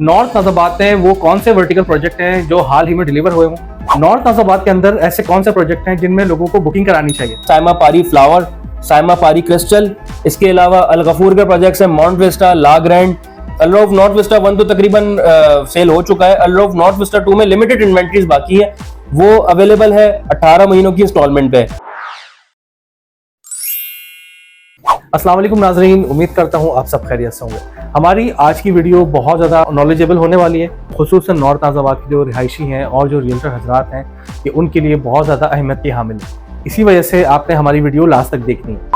North Nazabad में वो कौन से वर्टिकल प्रोजेक्ट हैं जो हाल ही में डिलीवर हुए हों? नॉर्थ नाज़ाबाद के अंदर ऐसे कौन से प्रोजेक्ट हैं जिनमें लोगों को बुकिंग करानी चाहिए? साइमा पारी फ्लावर, साइमा पारी क्रिस्टल, इसके अलावा अल गफूर के प्रोजेक्ट्स हैं माउंट विस्टा, ला ग्रैंड। अलरौफ नॉर्थ विस्टा 1 तो तकरीबन सेल हो चुका है। अलरौफ नॉर्थ विस्टा 2 में लिमिटेड इन्वेंट्रीज बाकी है, वो अवेलेबल है 18 महीनों की इंस्टॉलमेंट पे। अस्सलाम वालेकुम नाज़रीन, उम्मीद करता हूँ आप सब खैरियत से होंगे। हमारी आज की वीडियो बहुत ज़्यादा नॉलेजेबल होने वाली है, खुसूसन नॉर्थ नाज़ाबाद के जो रिहायशी हैं और जो रियल्टर हजरात हैं कि उनके लिए बहुत ज़्यादा अहमियत की हामिल है। इसी वजह से आपने हमारी वीडियो लास्ट तक देखनी है।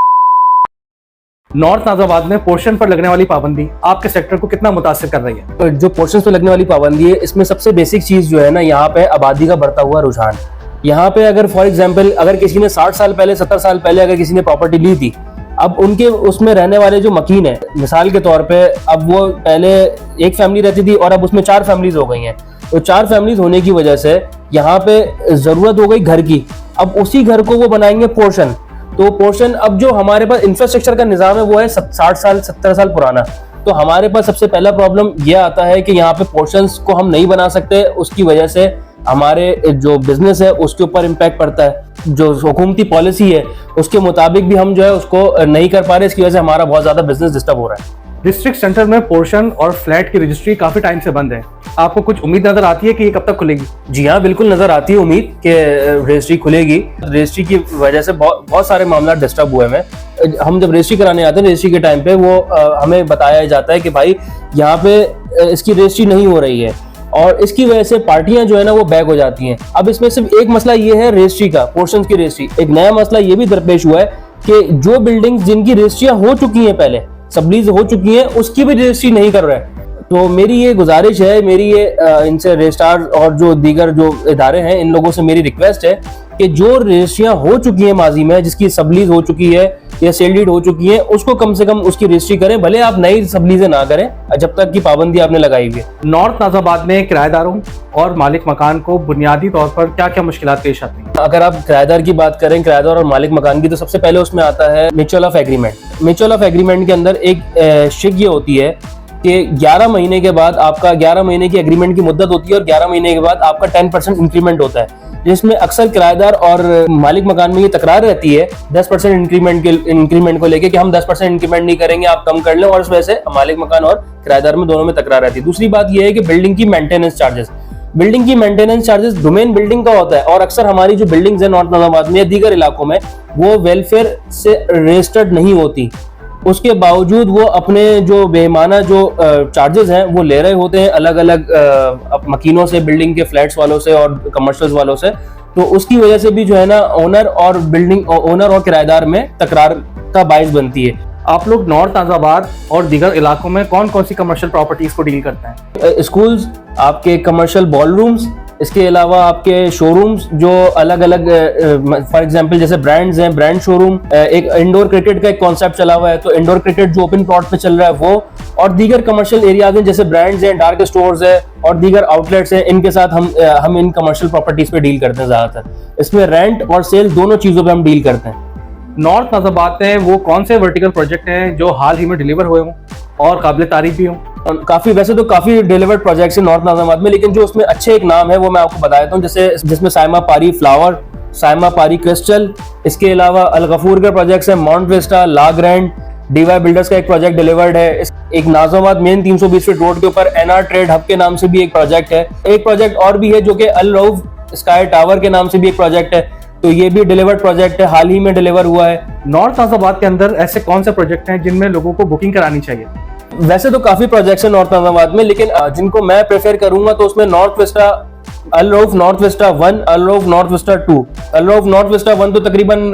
नॉर्थ नाज़ाबाद में पोर्शन पर लगने वाली पाबंदी आपके सेक्टर को कितना मुतासिर कर रही है? जो पोर्शन पर लगने वाली पाबंदी है, इसमें सबसे बेसिक चीज जो है ना, यहाँ पे आबादी का बढ़ता हुआ रुझान। यहाँ पे अगर फॉर एग्जाम्पल अगर किसी ने 60 साल पहले 70 साल पहले अगर किसी ने प्रॉपर्टी ली थी, अब उनके उसमें रहने वाले जो मकीन है, मिसाल के तौर पे अब वो पहले एक फैमिली रहती थी और अब उसमें 4 फैमिलीज हो गई हैं। तो 4 फैमिलीज होने की वजह से यहाँ पे जरूरत हो गई घर की। अब उसी घर को वो बनाएंगे पोर्शन। तो पोर्शन अब जो हमारे पास इंफ्रास्ट्रक्चर का निजाम है वो है 60 साल 70 साल पुराना। तो हमारे पास सबसे पहला प्रॉब्लम ये आता है कि यहाँ पे पोर्शंस को हम नहीं बना सकते, उसकी वजह से हमारे जो बिजनेस है उसके ऊपर इम्पैक्ट पड़ता है। जो हुकूमती पॉलिसी है उसके मुताबिक भी हम जो है उसको नहीं कर पा रहे, इसकी वजह से हमारा बहुत ज्यादा बिजनेस डिस्टर्ब हो रहा है। डिस्ट्रिक्ट सेंटर में पोर्शन और फ्लैट की रजिस्ट्री काफी टाइम से बंद है, आपको कुछ उम्मीद नजर आती है कि ये कब तक खुलेगी? जी हाँ, बिल्कुल नजर आती है उम्मीद कि रजिस्ट्री खुलेगी। रजिस्ट्री की वजह से बहुत सारे मामला डिस्टर्ब हुए हैं। हम जब रजिस्ट्री कराने आते हैं, रजिस्ट्री के टाइम पे वो हमें बताया जाता है कि भाई यहाँ पे इसकी रजिस्ट्री नहीं हो रही है, और इसकी वजह से पार्टियां जो है ना वो बैक हो जाती हैं। अब इसमें सिर्फ एक मसला ये है रजिस्ट्री का, पोर्शंस की रजिस्ट्री। एक नया मसला ये भी दरपेश हुआ है कि जो बिल्डिंग्स जिनकी रजिस्ट्रियां हो चुकी हैं, पहले सबलीज हो चुकी हैं, उसकी भी रजिस्ट्री नहीं कर रहे हैं। तो मेरी ये गुजारिश है, मेरी ये इनसे रजिस्ट्रार और जो दीगर जो इदारे हैं, इन लोगों से मेरी रिक्वेस्ट है कि जो रजिस्ट्रियां हो चुकी हैं माजी में, जिसकी सबलीज हो चुकी है या सेल डीड हो चुकी है, उसको कम से कम उसकी रजिस्ट्री करें। भले आप नई सबलीजें ना करें जब तक की पाबंदी आपने लगाई हुई है। नॉर्थ नाज़ाबाद में किराएदारों और मालिक मकान को बुनियादी तौर पर क्या क्या मुश्किलात पेश आती हैं? अगर आप किराएदार की बात करें, किराएदार और मालिक मकान की, तो सबसे पहले उसमें आता है mutual of agreement. Mutual of agreement के अंदर एक शिक ये होती है कि 11 महीने के बाद आपका 11 महीने की एग्रीमेंट की मुद्दत होती है और 11 महीने के बाद आपका 10% इंक्रीमेंट होता है, जिसमें अक्सर किराएदार और मालिक मकान में ये तकरार रहती है 10% इंक्रीमेंट को लेके कि हम 10% इंक्रीमेंट नहीं करेंगे, आप कम कर लें, और इस वजह से मालिक मकान और किराएदार में दोनों में तकरार रहती है। दूसरी बात यह है कि बिल्डिंग की मेंटेनेंस चार्जेस। बिल्डिंग की मेंटेनेंस चार्जेस डोमेन बिल्डिंग का होता है, और अक्सर हमारी जो बिल्डिंग्स है नॉर्थ नाज़ाबाद में या दीगर इलाकों में, वो वेलफेयर से रजिस्टर्ड नहीं होती। उसके बावजूद वो अपने जो बेमाना जो चार्जेस हैं वो ले रहे होते हैं अलग अलग मकीनों से, बिल्डिंग के फ्लैट्स वालों से और कमर्शियल्स वालों से। तो उसकी वजह से भी जो है ना ओनर और किराएदार में तकरार का बाइस बनती है। आप लोग नॉर्थ नाज़ाबाद और दीगर इलाकों में कौन कौन सी कमर्शियल प्रॉपर्टीज को डील करते हैं? स्कूल्स, आपके कमर्शियल बॉल रूम्स, इसके अलावा आपके शोरूम्स जो अलग अलग, फॉर एग्जांपल जैसे ब्रांड्स हैं, ब्रांड शोरूम। एक इंडोर क्रिकेट का एक कॉन्सेप्ट चला हुआ है, तो इंडोर क्रिकेट जो ओपन प्लॉट पे चल रहा है वो, और दीगर कमर्शियल एरियाज हैं जैसे ब्रांड्स हैं, डार्क स्टोर्स है और दीगर आउटलेट्स हैं। इनके साथ हम इन कमर्शियल प्रॉपर्टीज पे डील करते हैं ज्यादातर। इसमें रेंट और सेल दोनों चीजों पे हम डील करते हैं। नॉर्थ नाज़ाबाद में वो कौन से वर्टिकल प्रोजेक्ट हैं जो हाल ही में डिलीवर हुए हों और काबिल तारीफ भी हों? वैसे तो काफी डिलीवर्ड प्रोजेक्ट्स हैं नॉर्थ नाज़ाबाद में, लेकिन जो उसमें अच्छे एक नाम है वो मैं आपको बता देता हूँ। जैसे जिसमें साइमा पारी फ्लावर, साइमा पारी क्रिस्टल, इसके अलावा अल गफूर के प्रोजेक्ट्स हैं माउंट विस्टा, ला ग्रैंड। डीवाई बिल्डर्स का एक प्रोजेक्ट डिलीवर्ड है। एक नाज़ाबाद मेन 320 फीट रोड के ऊपर एनआर ट्रेड हब के नाम से भी एक प्रोजेक्ट है। एक प्रोजेक्ट और भी है जो कि अल रऊफ स्काई टावर के नाम से भी एक प्रोजेक्ट है, तो ये भी डिलीवर्ड प्रोजेक्ट है, हाल ही में डिलीवर हुआ है। नॉर्थ नाज़ाबाद के अंदर ऐसे कौन से प्रोजेक्ट हैं जिनमें लोगों को बुकिंग करानी चाहिए? वैसे तो काफी प्रोजेक्ट्स हैं नॉर्थ नाज़ाबाद में, लेकिन जिनको मैं प्रेफर करूंगा तो उसमें नॉर्थ विस्टा, अल रऊफ नॉर्थ विस्टा 1, अल रऊफ नॉर्थ विस्टा 2। अल रऊफ नॉर्थ विस्टा 1 तो तकरीबन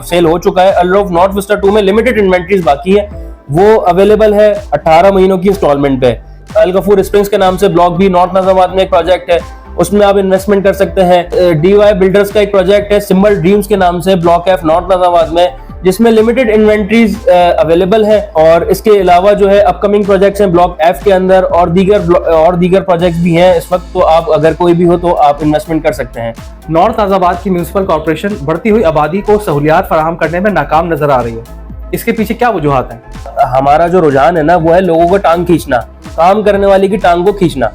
सेल हो चुका है। अल रऊफ नॉर्थ विस्टा 2 में लिमिटेड इन्वेंट्रीज बाकी है, वो अवेलेबल है 18 महीनों की इंस्टॉलमेंट पे। अल गफूर स्प्रिंग्स के नाम से ब्लॉक भी नॉर्थ नाज़ाबाद में एक प्रोजेक्ट है, उसमें आप इन्वेस्टमेंट कर सकते हैं। डीवाई बिल्डर्स का एक प्रोजेक्ट है सिंबल ड्रीम्स के नाम से, ब्लॉक एफ नॉर्थ नाज़ाबाद में, जिसमें लिमिटेड इन्वेंट्रीज अवेलेबल है। और इसके अलावा जो है अपकमिंग प्रोजेक्ट्स हैं ब्लॉक एफ के अंदर, और दीगर प्रोजेक्ट्स भी हैं इस वक्त। तो आप अगर कोई भी हो तो आप इन्वेस्टमेंट कर सकते हैं। नॉर्थ नाज़ाबाद की म्यूनिसिपल कॉर्पोरेशन बढ़ती हुई आबादी को सहूलियात फराहम करने में नाकाम नजर आ रही है, इसके पीछे क्या वजूहात हैं? हमारा जो रुझान है ना वो है लोगों को टांग खींचना। काम करने वाले की टांग को खींचना।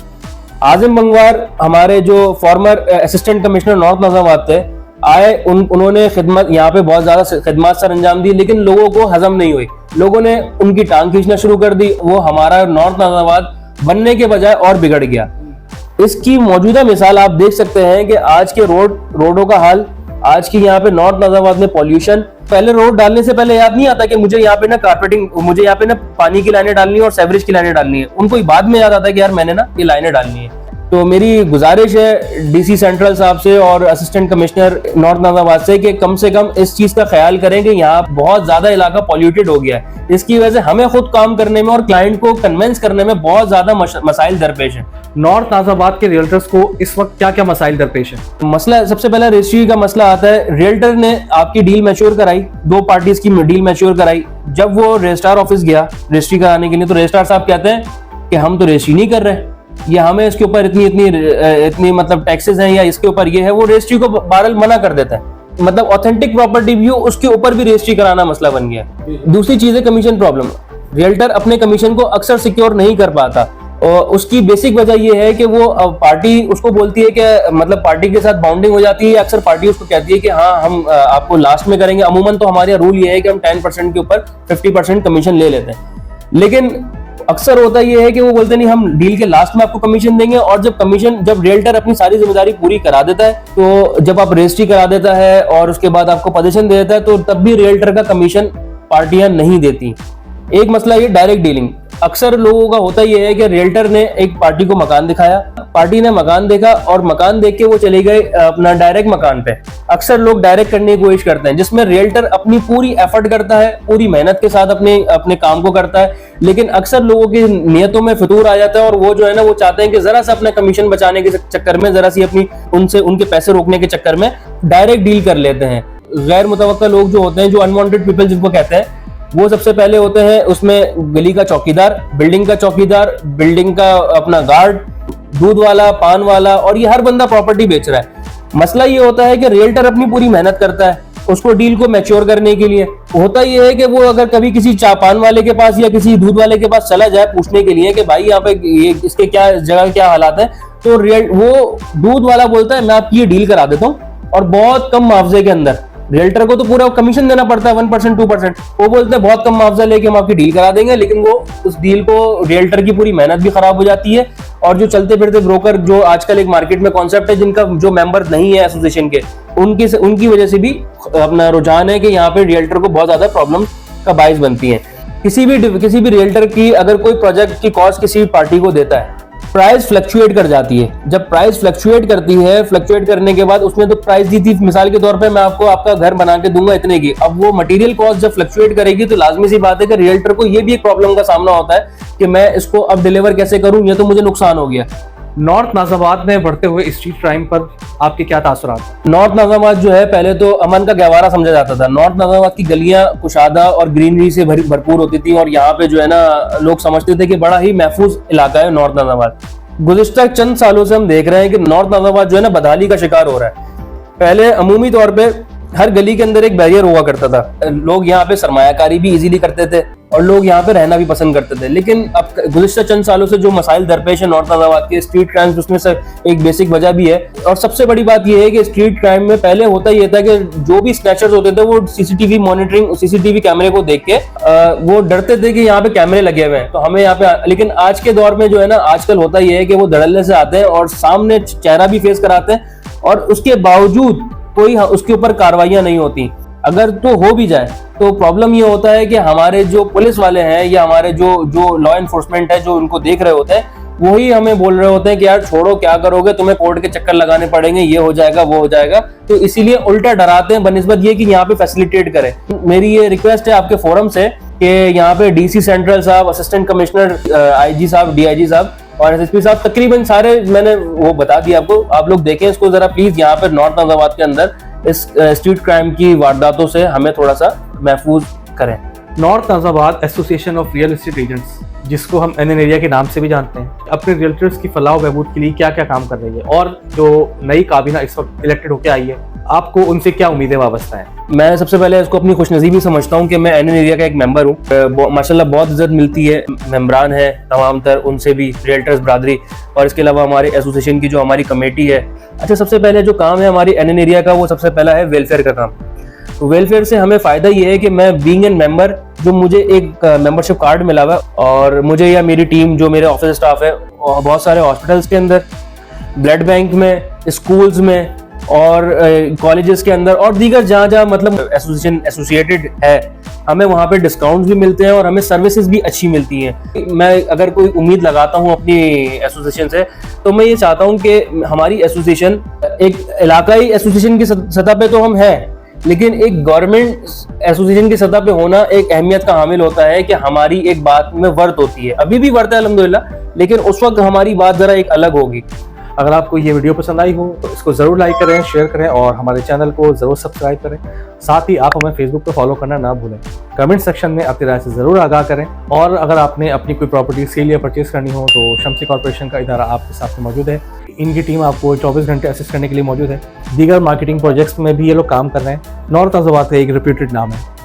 आजिम बंगवार हमारे जो farmer assistant commissioner north Nazabad थे, आए उन्होंने खिदमत यहाँ पे बहुत ज्यादा खिदमत सर अंजाम दी, लेकिन लोगों को हजम नहीं हुई। लोगों ने उनकी टांग खींचना शुरू कर दी। वो हमारा नॉर्थ नाज़ाबाद बनने के बजाय और बिगड़ गया। इसकी मौजूदा मिसाल आप देख सकते हैं कि आज के रोडों का हाल, आज की यहाँ पे नॉर्थ नाज़ाबाद में पॉल्यूशन। पहले रोड डालने से पहले याद नहीं आता कि मुझे यहाँ पे ना कारपेटिंग, मुझे यहाँ पे ना पानी की लाइनें डालनी है और सेवरेज की लाइनें डालनी है। उनको बाद में याद आता है कि यार मैंने ना ये लाइनें डालनी है। तो मेरी गुजारिश है डीसी सेंट्रल साहब से और असिस्टेंट कमिश्नर नॉर्थ नाज़ाबाद से कम इस चीज का ख्याल करें कि यहाँ बहुत ज्यादा इलाका पॉल्यूटेड हो गया है। इसकी वजह से हमें खुद काम करने में और क्लाइंट को कन्विंस करने में बहुत ज्यादा मसाइल दरपेश है। नॉर्थ नाज़ाबाद के रियल्टर्स को इस वक्त क्या क्या मसाइल दरपेश है? मसला सबसे पहला रजिस्ट्री का मसला आता है। रियल्टर ने आपकी डील मैच्योर कराई, दो पार्टीज की डील मैच्योर कराई। जब वो रजिस्ट्रार ऑफिस गया रजिस्ट्री कराने के लिए, तो रजिस्ट्रार साहब कहते हैं कि हम तो रजिस्ट्री नहीं कर रहे, ये हमें इसके ऊपर इतनी मतलब टैक्सेस हैं या इसके ऊपर ये है। वो रजिस्ट्री को बहरहाल मना कर देता है। मतलब ऑथेंटिक प्रॉपर्टी भी हो उसके ऊपर भी रजिस्ट्री कराना मसला बन गया। दूसरी चीज है कमीशन प्रॉब्लम। रियल्टर अपने कमीशन को अक्सर सिक्योर नहीं कर पाता और उसकी बेसिक वजह यह है कि वो पार्टी उसको बोलती है कि मतलब पार्टी के साथ बाउंडिंग हो जाती है। अक्सर पार्टी उसको कहती है कि हाँ हम आपको लास्ट में करेंगे। अमूमन तो हमारे रूल ये है कि हम 10% के ऊपर 50% कमीशन ले लेते हैं, लेकिन अक्सर होता यह है कि वो बोलते नहीं हम डील के लास्ट में आपको कमीशन देंगे। और जब रियल्टर अपनी सारी जिम्मेदारी पूरी करा देता है, तो जब आप रजिस्ट्री करा देता है और उसके बाद आपको पोजीशन दे देता है, तो तब भी रियल्टर का कमीशन पार्टियां नहीं देती। एक मसला ये डायरेक्ट डीलिंग। अक्सर लोगों का होता यह है कि रियल्टर ने एक पार्टी को मकान दिखाया, पार्टी ने मकान देखा और मकान देख के वो चले गए अपना डायरेक्ट मकान पे। अक्सर लोग डायरेक्ट करने की कोशिश करते हैं, जिसमें रियल्टर अपनी पूरी एफर्ट करता है, पूरी मेहनत के साथ अपने काम को करता है, लेकिन अक्सर लोगों की नियतों में फितूर आ जाता है और वो जो है ना वो चाहते हैं कि जरा सा अपना कमीशन बचाने के चक्कर में, जरा सी अपनी उनके पैसे रोकने के चक्कर में डायरेक्ट डील कर लेते हैं। गैर मुतवक्का लोग जो होते हैं, जो अनवांटेड पीपल जिनको कहते हैं, वो सबसे पहले होते हैं उसमें गली का चौकीदार, बिल्डिंग का चौकीदार, बिल्डिंग का अपना गार्ड, दूध वाला, पान वाला, और ये हर बंदा प्रॉपर्टी बेच रहा है। मसला ये होता है कि रियल्टर अपनी पूरी मेहनत करता है उसको डील को मैच्योर करने के लिए। होता ये है कि वो अगर कभी किसी पान वाले के पास या किसी दूध वाले के पास चला जाए पूछने के लिए कि भाई यहाँ पे ये इसके क्या जगह क्या हालात है, तो वो दूध वाला बोलता है मैं आपकी ये डील करा देता हूँ, और बहुत कम मुआवजे के अंदर। रियल्टर को तो पूरा कमीशन देना पड़ता है 1% 2%। वो बोलते हैं बहुत कम मुआवजा लेके हम आपकी डील करा देंगे, लेकिन वो उस डील को रियल्टर की पूरी मेहनत भी खराब हो जाती है। और जो चलते फिरते ब्रोकर जो आजकल एक मार्केट में कॉन्सेप्ट है, जिनका जो मेंबर नहीं है एसोसिएशन के, उनकी वजह से भी अपना रुझान है कि यहाँ पे रियल्टर को बहुत ज्यादा प्रॉब्लम का बाइस बनती है। किसी भी रियल्टर की अगर कोई प्रोजेक्ट की कॉस्ट किसी पार्टी को देता है, प्राइस फ्लक्चुएट कर जाती है। जब प्राइस फ्लक्चुएट करती है, फ्लक्चुएट करने के बाद उसने तो प्राइस दी थी, मिसाल के तौर पे मैं आपको आपका घर बना के दूंगा इतने की, अब वो मटेरियल कॉस्ट जब फ्लक्चुएट करेगी तो लाजमी सी बात है कि रियल्टर को ये भी एक प्रॉब्लम का सामना होता है कि मैं इसको अब डिलीवर कैसे करूं, ये तो मुझे नुकसान हो गया। नॉर्थ नाज़ाबाद में बढ़ते हुए स्ट्रीट क्राइम पर आपके क्या तासुरात? नॉर्थ नाज़ाबाद जो है पहले तो अमन का गहवारा समझा जाता था। नॉर्थ नाज़ाबाद की गलियां कुशादा और ग्रीनरी से भरपूर होती थी, और यहाँ पे जो है ना लोग समझते थे कि बड़ा ही महफूज इलाका है नॉर्थ नाज़ाबाद। गुज़िश्ता चंद सालों से हम देख रहे हैं कि नॉर्थ नाज़ाबाद जो है ना बदहाली का शिकार हो रहा है। पहले अमूमी तौर पे हर गली के अंदर एक बैरियर हुआ करता था, लोग यहाँ पे सरमायाकारी भी इजीली करते थे और लोग यहाँ पे रहना भी पसंद करते थे। लेकिन अब गुज़िश्ता चंद सालों से जो मसाइल दरपेश है नॉर्थ नाज़ाबाद के, स्ट्रीट क्राइम्स उसमें से एक बेसिक वजह भी है। और सबसे बड़ी बात यह है कि स्ट्रीट क्राइम में पहले होता यह था कि जो भी स्नैचर्स होते थे वो सीसीटीवी मॉनिटरिंग, सीसीटीवी कैमरे को देख के वो डरते थे कि यहाँ पे कैमरे लगे हुए हैं तो हमें यहाँ पे। लेकिन आज के दौर में जो है ना आजकल होता यह है कि वो धड़ल्ले से आते हैं और सामने चेहरा भी फेस कराते हैं, और उसके बावजूद कोई उसके ऊपर कार्रवाइयां नहीं होती। अगर तो हो भी जाए तो प्रॉब्लम ये होता है कि हमारे जो पुलिस वाले हैं या हमारे जो लॉ एनफोर्समेंट है जो उनको देख रहे होते हैं, वही हमें बोल रहे होते हैं कि यार छोड़ो, क्या करोगे, तुम्हें कोर्ट के चक्कर लगाने पड़ेंगे, ये हो जाएगा वो हो जाएगा। तो इसीलिए उल्टा डराते हैं बनिस्बत ये कि यहाँ पे फैसिलिटेट करें। मेरी ये रिक्वेस्ट है आपके फोरम से कि यहाँ पे डीसी सेंट्रल साहब, असिस्टेंट कमिश्नर, आईजी साहब, डीआईजी साहब और एसएसपी साहब, तकरीबन सारे मैंने वो बता दिया आपको, आप लोग देखें इसको जरा प्लीज। यहाँ पे नॉर्थ नाज़ाबाद के अंदर इस स्ट्रीट क्राइम की वारदातों से हमें थोड़ा सा महफूज करें। North Nazabad association of real estate agents, जिसको हम एनएन एरिया के नाम से भी जानते हैं, अपने रियल्टर्स की फलाह बहबूद के लिए क्या क्या काम कर रही है, और जो नई काबीना इस वक्त इलेक्टेड होकर आई है आपको उनसे क्या उम्मीदें वाबस्ता हैं? मैं सबसे पहले इसको अपनी खुशनसीबी समझता हूँ कि मैं एनएन एरिया का एक मेंबर हूँ। माशाल्लाह बहुत इज्जत मिलती है, मेंबरान है तमाम तर, उनसे भी, रियल्टर्स ब्रादरी, और इसके अलावा हमारे एसोसिएशन की जो हमारी कमेटी है। अच्छा, सबसे पहले जो काम है हमारी एनएन एरिया का, वो सबसे पहला है वेलफेयर का काम। तो वेलफेयर से हमें फ़ायदा ये है कि मैं बीइंग एन मेंबर, जो मुझे एक मेंबरशिप कार्ड मिला हुआ है, और मुझे या मेरी टीम, जो मेरे ऑफिस स्टाफ है, बहुत सारे हॉस्पिटल्स के अंदर, ब्लड बैंक में, स्कूल्स में और कॉलेजेस के अंदर और दीगर जहाँ जहाँ मतलब एसोसिएशन एसोसिएटेड है, हमें वहाँ पे डिस्काउंट्स भी मिलते हैं और हमें सर्विसेज भी अच्छी मिलती हैं। मैं अगर कोई उम्मीद लगाता हूँ अपनी एसोसिएशन से, तो मैं ये चाहता हूँ कि हमारी एसोसिएशन एक इलाकाई एसोसिएशन की सतह पे तो हम हैं, लेकिन एक गवर्नमेंट एसोसिएशन की सतह पे होना एक अहमियत का हामिल होता है कि हमारी एक बात में वर्थ होती है। अभी भी वर्थ है अल्हम्दुलिल्लाह, लेकिन उस वक्त हमारी बात जरा एक अलग होगी। अगर आपको ये वीडियो पसंद आई हो तो इसको ज़रूर लाइक करें, शेयर करें और हमारे चैनल को ज़रूर सब्सक्राइब करें। साथ ही आप हमें फेसबुक पर फॉलो करना ना भूलें। कमेंट सेक्शन में अपनी राय से ज़रूर आगाह करें। और अगर आपने अपनी कोई प्रॉपर्टी सेल या परचेज करनी हो तो शम्सी कॉर्पोरेशन का इदारा आपके साथ मौजूद है। इनकी टीम आपको 24 घंटे असिस्ट करने के लिए मौजूद है। दीगर मार्केटिंग प्रोजेक्ट्स में भी ये लोग काम कर रहे हैं। नॉर्थ नाज़ाबाद का एक रेप्यूटेड नाम है।